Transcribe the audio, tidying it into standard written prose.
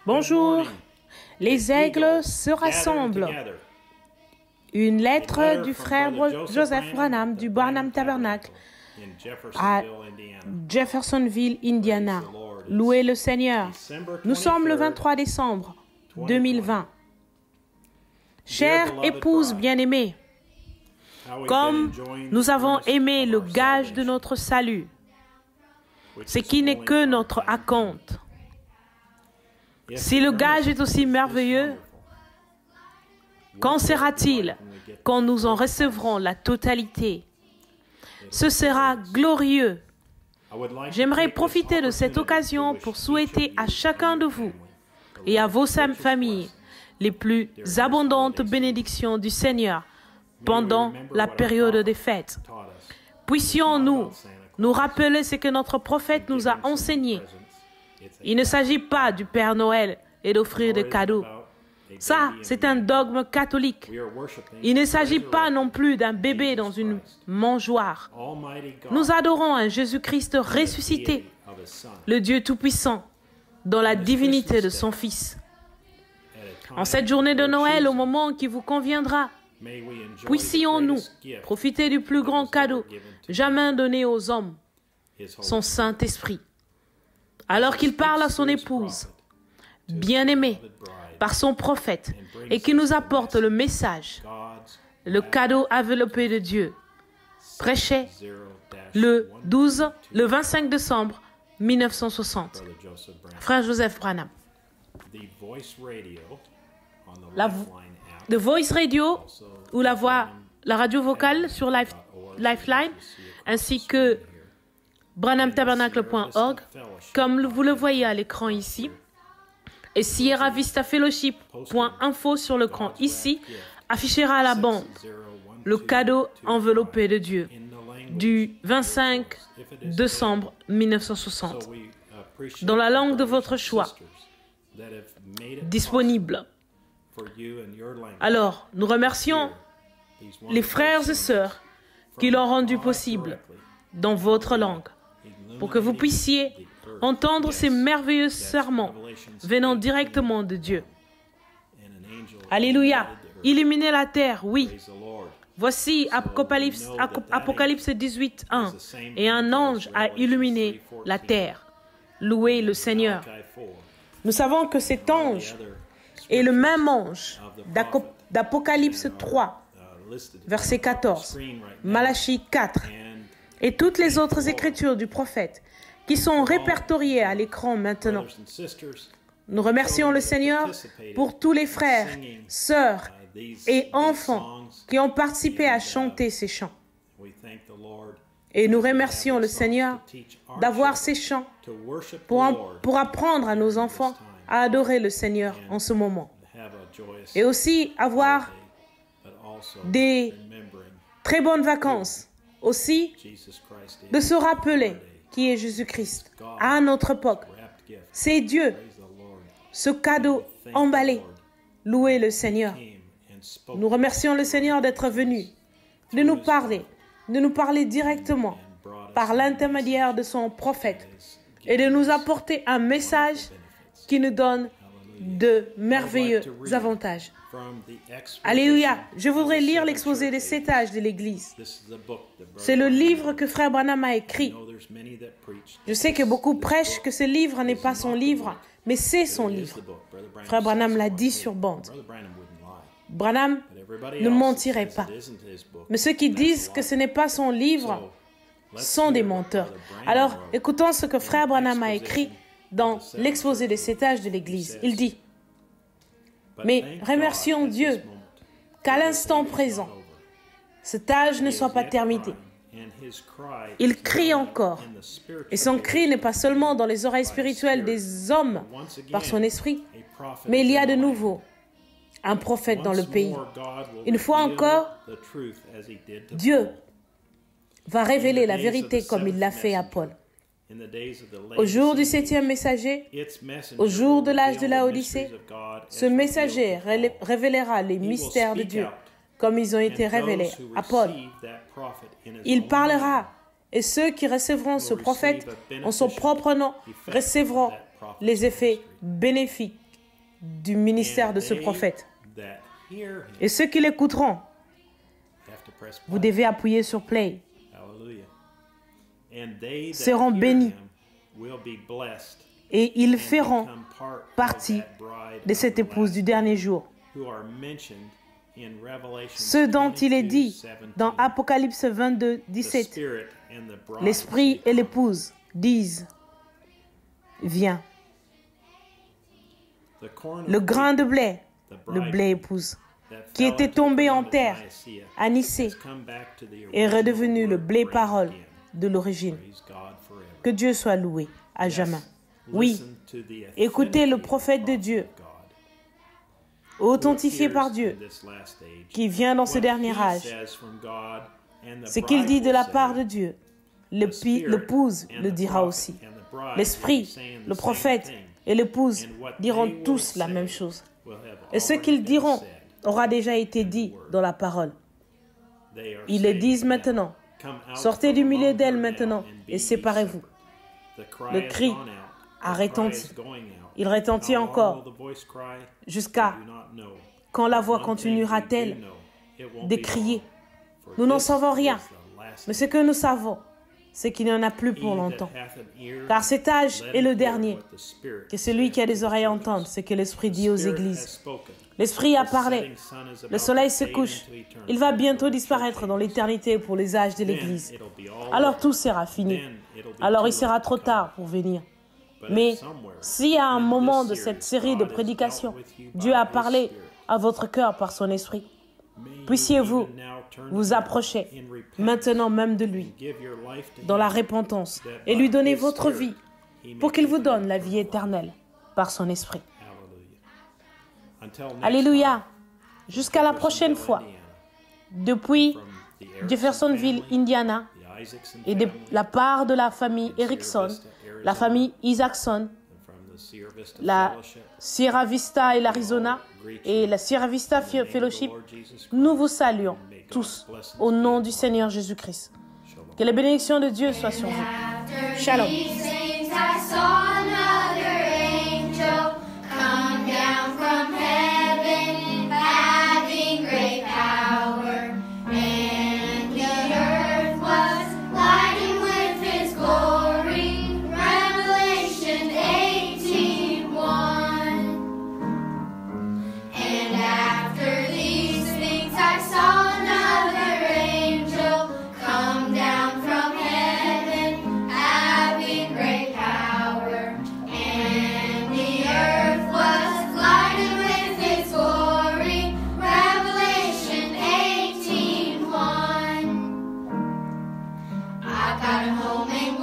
Bonjour, les aigles se rassemblent. Une lettre du frère Joseph Branham du Branham Tabernacle à Jeffersonville, Indiana. Louez le Seigneur. Nous sommes le 23 décembre 2020. Chère épouse bien-aimée, comme nous avons aimé le gage de notre salut, ce qui n'est que notre acompte. Si le gage est aussi merveilleux, qu'en sera-t-il quand nous en recevrons la totalité? Ce sera glorieux. J'aimerais profiter de cette occasion pour souhaiter à chacun de vous et à vos familles les plus abondantes bénédictions du Seigneur pendant la période des fêtes. Puissions-nous nous rappeler ce que notre prophète nous a enseigné. Il ne s'agit pas du Père Noël et d'offrir des cadeaux. Ça, c'est un dogme catholique. Il ne s'agit pas non plus d'un bébé dans une mangeoire. Nous adorons un Jésus-Christ ressuscité, le Dieu Tout-Puissant, dans la divinité de son Fils. En cette journée de Noël, au moment qui vous conviendra, puissions-nous profiter du plus grand cadeau jamais donné aux hommes, son Saint-Esprit. Alors qu'il parle à son épouse, bien-aimée, par son prophète, et qui nous apporte le message, le cadeau enveloppé de Dieu, prêché le 25 décembre 1960. Frère Joseph Branham. The Voice Radio, ou la radio vocale sur Lifeline, ainsi que branhamtabernacle.org, comme vous le voyez à l'écran ici, et sierravistafellowship.info sur l'écran ici, affichera à la bande le cadeau enveloppé de Dieu du 25 décembre 1960, dans la langue de votre choix, disponible. Alors, nous remercions les frères et sœurs qui l'ont rendu possible dans votre langue, pour que vous puissiez entendre ces merveilleux sermons venant directement de Dieu. Alléluia. Illuminer la terre, oui. Voici Apocalypse 18, 1. Et un ange a illuminé la terre. Louez le Seigneur. Nous savons que cet ange est le même ange d'Apocalypse 3, verset 14, Malachie 4, et toutes les autres écritures du prophète qui sont répertoriées à l'écran maintenant. Nous remercions le Seigneur pour tous les frères, sœurs et enfants qui ont participé à chanter ces chants. Et nous remercions le Seigneur d'avoir ces chants pour apprendre à nos enfants à adorer le Seigneur en ce moment. Et aussi avoir des très bonnes vacances. Aussi, de se rappeler qui est Jésus-Christ à notre époque. C'est Dieu, ce cadeau emballé. Louez le Seigneur. Nous remercions le Seigneur d'être venu, de nous parler directement par l'intermédiaire de son prophète et de nous apporter un message qui nous donne de merveilleux avantages. Alléluia. Je voudrais lire l'exposé des 7 âges de l'Église. C'est le livre que Frère Branham a écrit. Je sais que beaucoup prêchent que ce livre n'est pas son livre, mais c'est son livre. Frère Branham l'a dit sur bande. Branham ne mentirait pas. Mais ceux qui disent que ce n'est pas son livre sont des menteurs. Alors, écoutons ce que Frère Branham a écrit dans l'exposé des 7 âges de l'Église. Il dit: mais remercions Dieu qu'à l'instant présent, cet âge ne soit pas terminé. Il crie encore. Et son cri n'est pas seulement dans les oreilles spirituelles des hommes par son esprit, mais il y a de nouveau un prophète dans le pays. Une fois encore, Dieu va révéler la vérité comme il l'a fait à Paul. Au jour du 7e messager, au jour de l'âge de la Odyssée, ce messager révélera les mystères de Dieu comme ils ont été révélés à Paul. Il parlera, et ceux qui recevront ce prophète en son propre nom recevront les effets bénéfiques du ministère de ce prophète. Et ceux qui l'écouteront, vous devez appuyer sur play, seront bénis et ils feront partie de cette épouse du dernier jour. Ce dont il est dit dans Apocalypse 22, 17, l'esprit et l'épouse disent, viens. Le grain de blé, le blé épouse, qui était tombé en terre à Nicée, est redevenu le blé parole de l'origine. Que Dieu soit loué à jamais. Oui, écoutez le prophète de Dieu, authentifié par Dieu, qui vient dans ce dernier âge. Ce qu'il dit de la part de Dieu, l'épouse le dira aussi. L'esprit, le prophète et l'épouse diront tous la même chose. Et ce qu'ils diront aura déjà été dit dans la parole. Ils le disent maintenant. Sortez du milieu d'elle maintenant et séparez-vous. Le cri a retenti. Il retentit encore jusqu'à quand la voix continuera-t-elle de crier. Nous n'en savons rien, mais ce que nous savons, c'est qu'il n'y en a plus pour longtemps. Car cet âge est le dernier. Que celui qui a des oreilles entende ce que l'Esprit dit aux églises. L'Esprit a parlé. Le soleil se couche. Il va bientôt disparaître dans l'éternité pour les âges de l'Église. Alors tout sera fini. Alors il sera trop tard pour venir. Mais si à un moment de cette série de prédications, Dieu a parlé à votre cœur par son Esprit, puissiez-vous vous approcher maintenant même de lui, dans la repentance, et lui donner votre vie pour qu'il vous donne la vie éternelle par son Esprit. Alléluia. Jusqu'à la prochaine fois. Depuis Jeffersonville, Indiana, et de la part de la famille Erickson, la famille Isaacson, la Sierra Vista et l'Arizona, et la Sierra Vista Fellowship, nous vous saluons tous au nom du Seigneur Jésus-Christ. Que la bénédiction de Dieu soit sur vous. Shalom. Got a home in